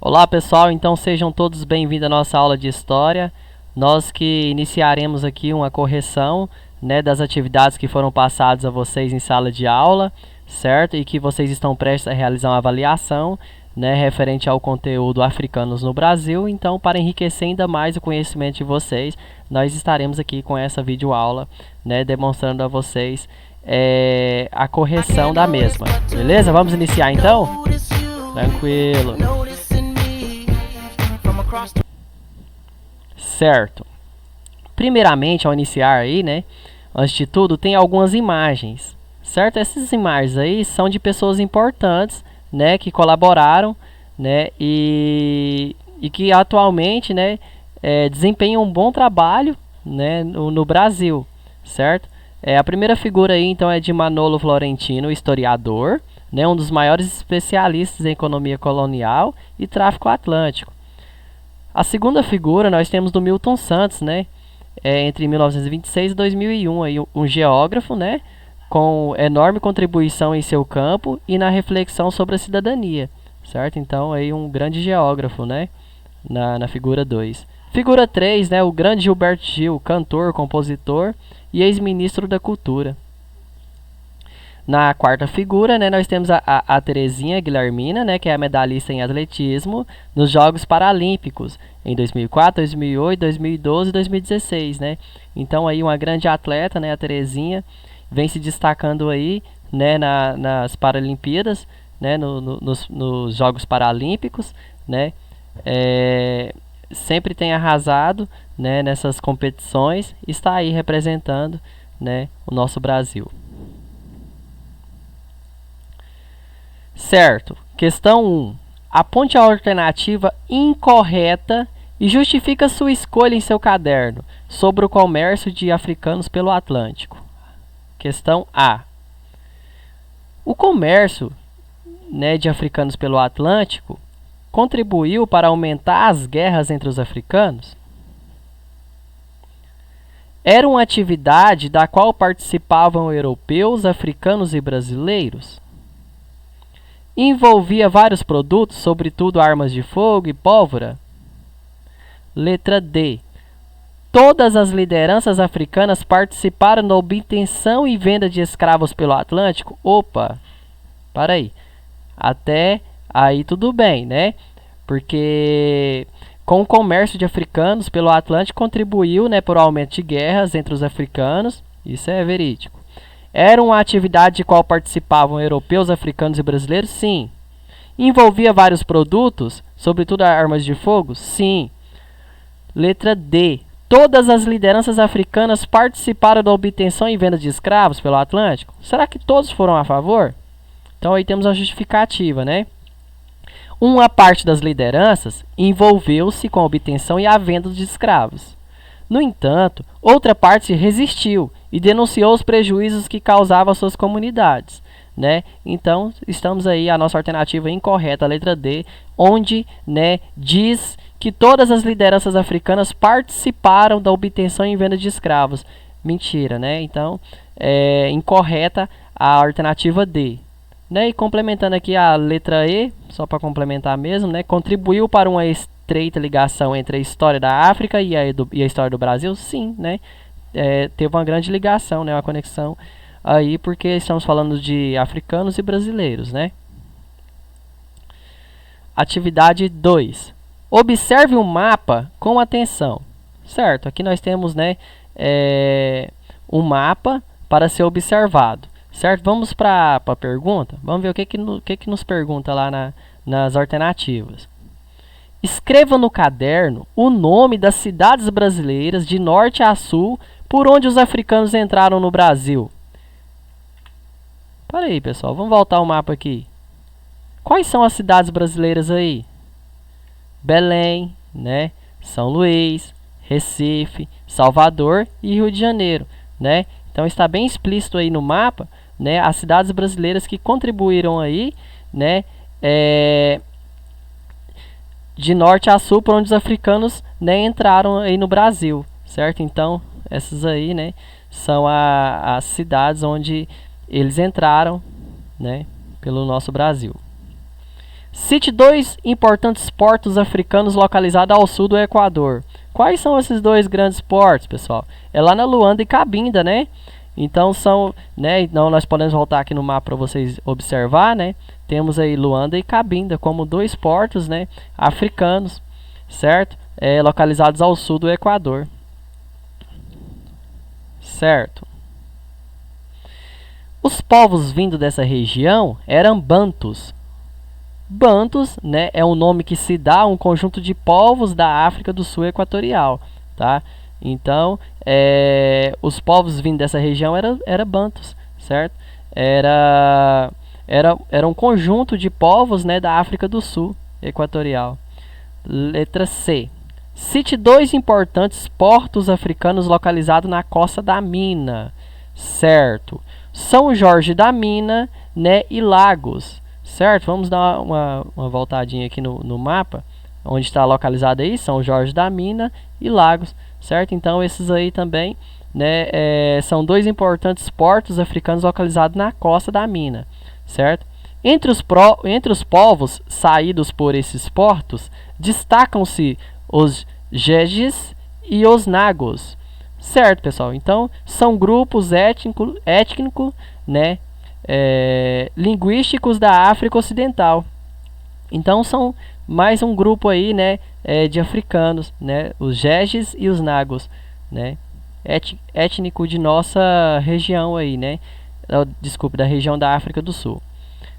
Olá pessoal, então sejam todos bem-vindos à nossa aula de História. Nós que iniciaremos aqui uma correção, né, das atividades que foram passadas a vocês em sala de aula, certo? E que vocês estão prestes a realizar uma avaliação, né, referente ao conteúdo africanos no Brasil. Então, para enriquecer ainda mais o conhecimento de vocês, nós estaremos aqui com essa videoaula, né, demonstrando a vocês a correção da mesma. Beleza? Vamos iniciar então? Tranquilo. Certo. Primeiramente, ao iniciar aí, né, antes de tudo, tem algumas imagens, certo? Essas imagens aí são de pessoas importantes, né, que colaboraram, né, e que atualmente, né, desempenham um bom trabalho, né, no Brasil, certo? A primeira figura aí, então, é de Manolo Florentino, historiador, né, um dos maiores especialistas em economia colonial e tráfico atlântico. A segunda figura nós temos do Milton Santos, né? Entre 1926 e 2001, aí, um geógrafo, né? Com enorme contribuição em seu campo e na reflexão sobre a cidadania, certo? Então, aí um grande geógrafo, né? Na figura 2. Figura 3, né? O grande Gilberto Gil, cantor, compositor e ex-ministro da Cultura. Na quarta figura, né, nós temos a Terezinha Guilhermina, né, que é a medalhista em atletismo nos Jogos Paralímpicos em 2004, 2008, 2012 e 2016, né? Então aí uma grande atleta, né, a Terezinha, vem se destacando aí, né, nas Paralimpíadas, né, nos Jogos Paralímpicos, né? Sempre tem arrasado, né, nessas competições e está aí representando, né, o nosso Brasil. Certo. Questão 1. Aponte a alternativa incorreta e justifica sua escolha em seu caderno sobre o comércio de africanos pelo Atlântico. Questão A. O comércio, né, de africanos pelo Atlântico contribuiu para aumentar as guerras entre os africanos? Era uma atividade da qual participavam europeus, africanos e brasileiros? Envolvia vários produtos, sobretudo armas de fogo e pólvora? Letra D. Todas as lideranças africanas participaram da obtenção e venda de escravos pelo Atlântico? Opa, para aí. Até aí tudo bem, né? Porque com o comércio de africanos pelo Atlântico contribuiu, né, para o aumento de guerras entre os africanos. Isso é verídico. Era uma atividade de qual participavam europeus, africanos e brasileiros? Sim. Envolvia vários produtos, sobretudo armas de fogo? Sim. Letra D. Todas as lideranças africanas participaram da obtenção e venda de escravos pelo Atlântico? Será que todos foram a favor? Então aí temos a justificativa, né? Uma parte das lideranças envolveu-se com a obtenção e a venda de escravos. No entanto, outra parte resistiu e denunciou os prejuízos que causava às suas comunidades, né? Então, estamos aí, a nossa alternativa incorreta, a letra D, onde, né, diz que todas as lideranças africanas participaram da obtenção e venda de escravos. Mentira, né? Então, incorreta a alternativa D. Né? E complementando aqui a letra E, só para complementar mesmo, né? Contribuiu para uma estreita ligação entre a história da África e a história do Brasil? Sim, né? Teve uma grande ligação, né? Uma conexão aí, porque estamos falando de africanos e brasileiros, né? Atividade 2. Observe o mapa com atenção. Certo, aqui nós temos, né, um mapa para ser observado. Certo? Vamos para a pergunta. Vamos ver o que nos pergunta lá nas alternativas. Escreva no caderno o nome das cidades brasileiras de norte a sul por onde os africanos entraram no Brasil. Para aí, pessoal. Vamos voltar o mapa aqui. Quais são as cidades brasileiras aí? Belém, né? São Luís, Recife, Salvador e Rio de Janeiro, né? Então está bem explícito aí no mapa, né, as cidades brasileiras que contribuíram aí, né, de norte a sul, por onde os africanos, né, entraram aí no Brasil, certo? Então, essas aí, né, são as cidades onde eles entraram, né, pelo nosso Brasil. Cite dois importantes portos africanos localizados ao sul do Equador. Quais são esses dois grandes portos, pessoal? É lá na Luanda e Cabinda, né? Então são, né? Então nós podemos voltar aqui no mapa para vocês observar, né? Temos aí Luanda e Cabinda como dois portos, né? Africanos, certo? Localizados ao sul do Equador, certo? Os povos vindo dessa região eram bantus. Bantus, né, é um nome que se dá a um conjunto de povos da África do Sul equatorial, tá? Então, os povos vindo dessa região eram bantus, certo? Era um conjunto de povos, né, da África do Sul equatorial. Letra C. Cite dois importantes portos africanos localizados na Costa da Mina, certo? São Jorge da Mina, né, e Lagos, certo? Vamos dar uma voltadinha aqui no mapa, onde está localizado aí, São Jorge da Mina e Lagos, certo? Então esses aí também, né, são dois importantes portos africanos localizados na Costa da Mina, certo? Entre os povos saídos por esses portos, destacam-se os Jejes e os Nagos, certo, pessoal? Então são grupos étnicos, né, linguísticos da África Ocidental. Então são mais um grupo aí, né, de africanos, né, os Jejes e os Nagos, né, étnico de nossa região aí, né, desculpe, da região da África do Sul.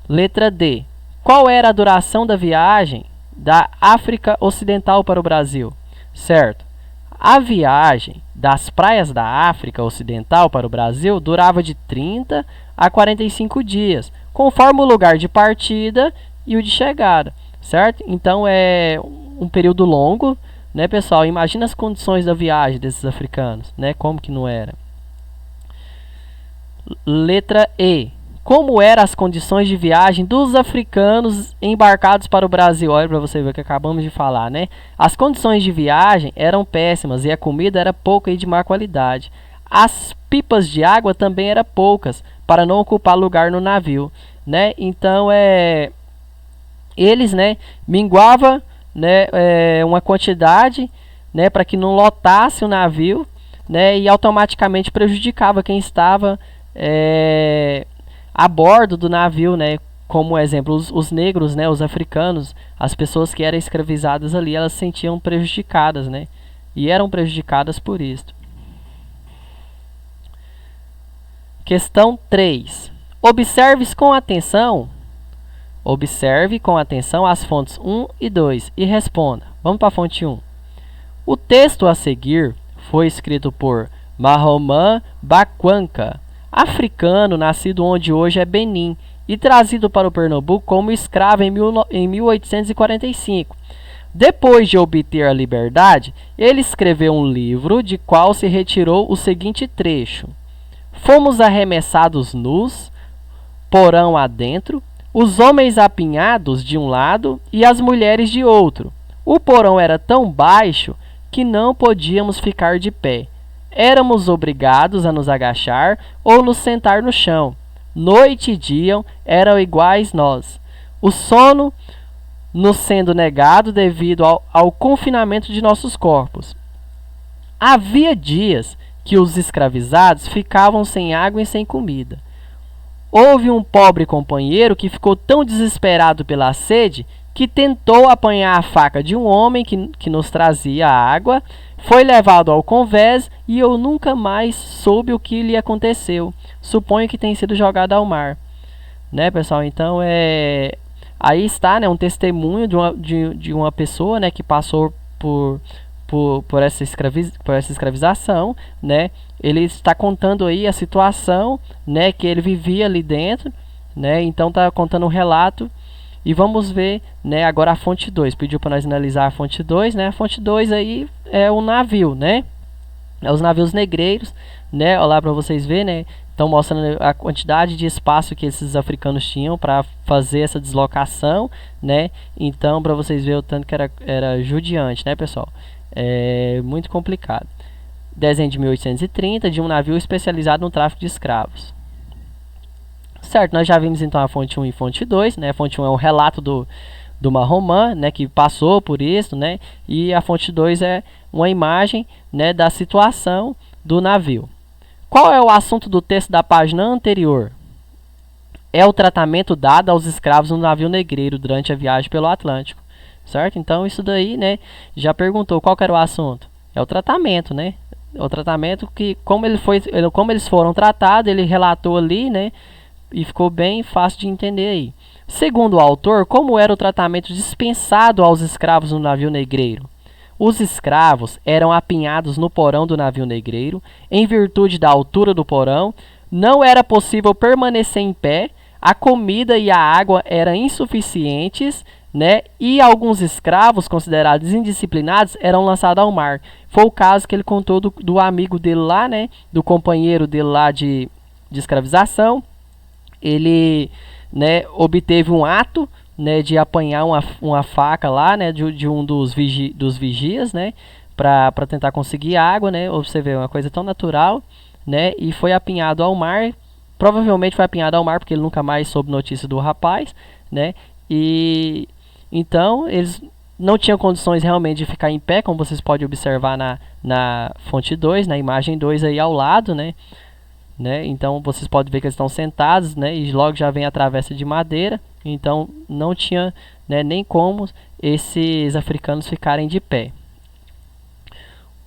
Letra D. Qual era a duração da viagem da África Ocidental para o Brasil? Certo. A viagem das praias da África Ocidental para o Brasil durava de 30 a 45 dias, conforme o lugar de partida e o de chegada, certo? Então é um período longo, né, pessoal? Imagina as condições da viagem desses africanos, né? Como que não era? Letra E. Como eram as condições de viagem dos africanos embarcados para o Brasil? Olha para você ver o que acabamos de falar, né? As condições de viagem eram péssimas e a comida era pouca e de má qualidade. As pipas de água também eram poucas, para não ocupar lugar no navio, né? Então, eles, né, minguava, né, uma quantidade, né, para que não lotasse o navio, né, e automaticamente prejudicava quem estava a bordo do navio, né? Como exemplo, os negros, né? Os africanos, as pessoas que eram escravizadas ali, elas se sentiam prejudicadas, né? E eram prejudicadas por isso. Questão 3. Observe com atenção as fontes 1 e 2 e responda. Vamos para a fonte 1. O texto a seguir foi escrito por Mahoman Bakwanka, africano nascido onde hoje é Benin e trazido para o Pernambuco como escravo em 1845. Depois de obter a liberdade, ele escreveu um livro de qual se retirou o seguinte trecho: fomos arremessados nus, porão adentro, os homens apinhados de um lado e as mulheres de outro. O porão era tão baixo que não podíamos ficar de pé. Éramos obrigados a nos agachar ou nos sentar no chão. Noite e dia eram iguais nós. O sono nos sendo negado devido ao confinamento de nossos corpos. Havia dias que os escravizados ficavam sem água e sem comida. Houve um pobre companheiro que ficou tão desesperado pela sede que tentou apanhar a faca de um homem que nos trazia água. Foi levado ao convés e eu nunca mais soube o que lhe aconteceu. Suponho que tenha sido jogado ao mar. Né, pessoal? Então, aí está, né, um testemunho de uma pessoa, né, que passou por essa escravização, né? Ele está contando aí a situação, né, que ele vivia ali dentro, né? Então, está contando um relato. E vamos ver, né, agora a fonte 2. Pediu para nós analisar a fonte 2, né? A fonte 2 aí é o navio, né? É os navios negreiros, né? Olha lá para vocês verem, né? Então mostrando a quantidade de espaço que esses africanos tinham para fazer essa deslocação, né? Então para vocês verem o tanto que era judiante, né, pessoal? É muito complicado. Desenho de 1830 de um navio especializado no tráfico de escravos. Certo, nós já vimos então a fonte 1 e fonte 2, né? A fonte 1 é um relato de uma romã, né, que passou por isso, né, e a fonte 2 é uma imagem, né, da situação do navio. Qual é o assunto do texto da página anterior? É o tratamento dado aos escravos no navio negreiro durante a viagem pelo Atlântico, certo? Então isso daí, né, já perguntou qual que era o assunto. É o tratamento, né? O tratamento que, como eles foram tratados, ele relatou ali, né, e ficou bem fácil de entender aí. Segundo o autor, como era o tratamento dispensado aos escravos no navio negreiro? Os escravos eram apinhados no porão do navio negreiro. Em virtude da altura do porão, não era possível permanecer em pé, a comida e a água eram insuficientes, né? E alguns escravos, considerados indisciplinados, eram lançados ao mar. Foi o caso que ele contou do amigo dele lá, né? Do companheiro dele lá de escravização. Ele, né, obteve um ato, né, de apanhar uma faca lá, né, de um dos vigias, né, para tentar conseguir água, né. Você vê, uma coisa tão natural, né, e foi apinhado ao mar. Provavelmente foi apinhado ao mar porque ele nunca mais soube notícia do rapaz, né. E então eles não tinham condições realmente de ficar em pé, como vocês podem observar na fonte 2, na imagem 2 aí ao lado, né. Então vocês podem ver que eles estão sentados, né, e logo já vem a travessa de madeira. Então não tinha, né, nem como esses africanos ficarem de pé.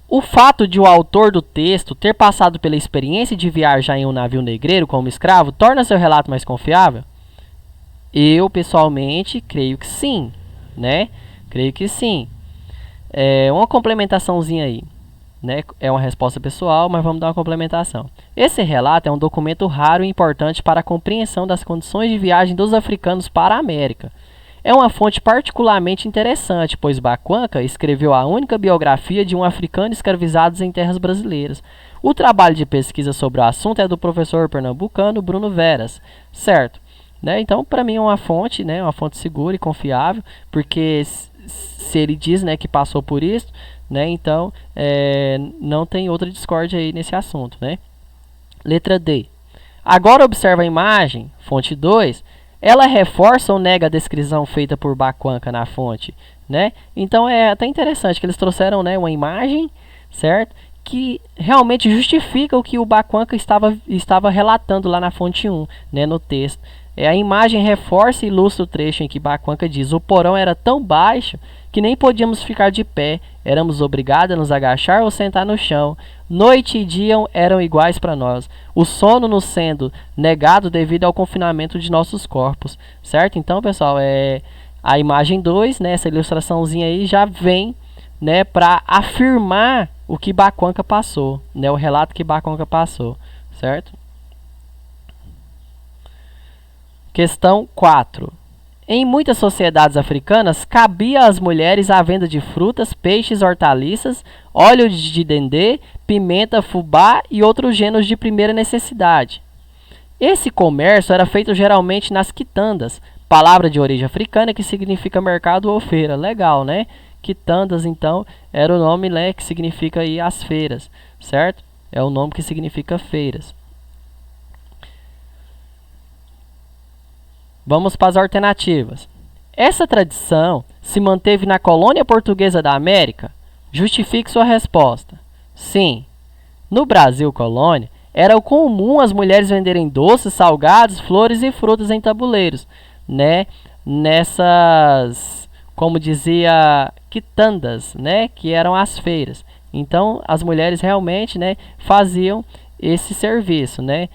O fato de o autor do texto ter passado pela experiência de viajar em um navio negreiro como escravo torna seu relato mais confiável? Eu pessoalmente creio que sim, né? Creio que sim. Uma complementaçãozinha aí. Né? É uma resposta pessoal, mas vamos dar uma complementação. Esse relato é um documento raro e importante para a compreensão das condições de viagem dos africanos para a América. É uma fonte particularmente interessante, pois Bacuanca escreveu a única biografia de um africano escravizado em terras brasileiras. O trabalho de pesquisa sobre o assunto é do professor pernambucano Bruno Veras, certo? Né? Então, para mim é uma fonte, né? Uma fonte segura e confiável, porque se ele diz, né, que passou por isso, né, então não tem outra discórdia aí nesse assunto, né? Letra D. Agora observa a imagem, fonte 2, ela reforça ou nega a descrição feita por Bacuanca na fonte, né? Então é até interessante que eles trouxeram, né, uma imagem, certo? Que realmente justifica o que o Bacuanca estava relatando lá na fonte 1, né, no texto. A imagem reforça e ilustra o trecho em que Bacuanca diz: o porão era tão baixo que nem podíamos ficar de pé, éramos obrigados a nos agachar ou sentar no chão. Noite e dia eram iguais para nós, o sono nos sendo negado devido ao confinamento de nossos corpos, certo? Então, pessoal, a imagem 2, né, essa ilustraçãozinha aí já vem, né, para afirmar o que Bacuanca passou, né, o relato que Bacuanca passou, certo? Questão 4. Em muitas sociedades africanas, cabia às mulheres a venda de frutas, peixes, hortaliças, óleo de dendê, pimenta, fubá e outros gêneros de primeira necessidade. Esse comércio era feito geralmente nas quitandas, palavra de origem africana que significa mercado ou feira. Legal, né? Quitandas, então, era o nome, né, que significa aí as feiras, certo? É o nome que significa feiras. Vamos para as alternativas. Essa tradição se manteve na colônia portuguesa da América? Justifique sua resposta. Sim. No Brasil colônia, era comum as mulheres venderem doces, salgados, flores e frutas em tabuleiros, né? Nessas, como dizia, quitandas, né? Que eram as feiras. Então, as mulheres realmente, né, faziam esse serviço, né?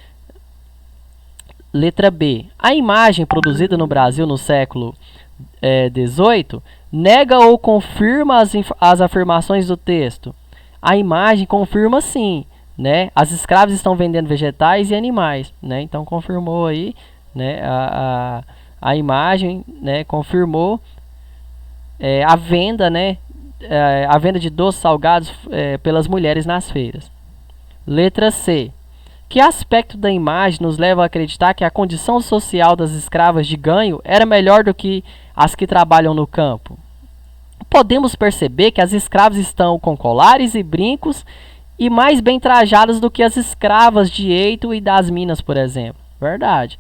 Letra B. A imagem produzida no Brasil no século XVIII nega ou confirma as afirmações do texto? A imagem confirma sim, né? As escravas estão vendendo vegetais e animais, né? Então confirmou aí, né? A imagem, né, confirmou a venda, né? A venda de doces salgados pelas mulheres nas feiras. Letra C. Que aspecto da imagem nos leva a acreditar que a condição social das escravas de ganho era melhor do que as que trabalham no campo? Podemos perceber que as escravas estão com colares e brincos e mais bem trajadas do que as escravas de Eito e das Minas, por exemplo. Verdade.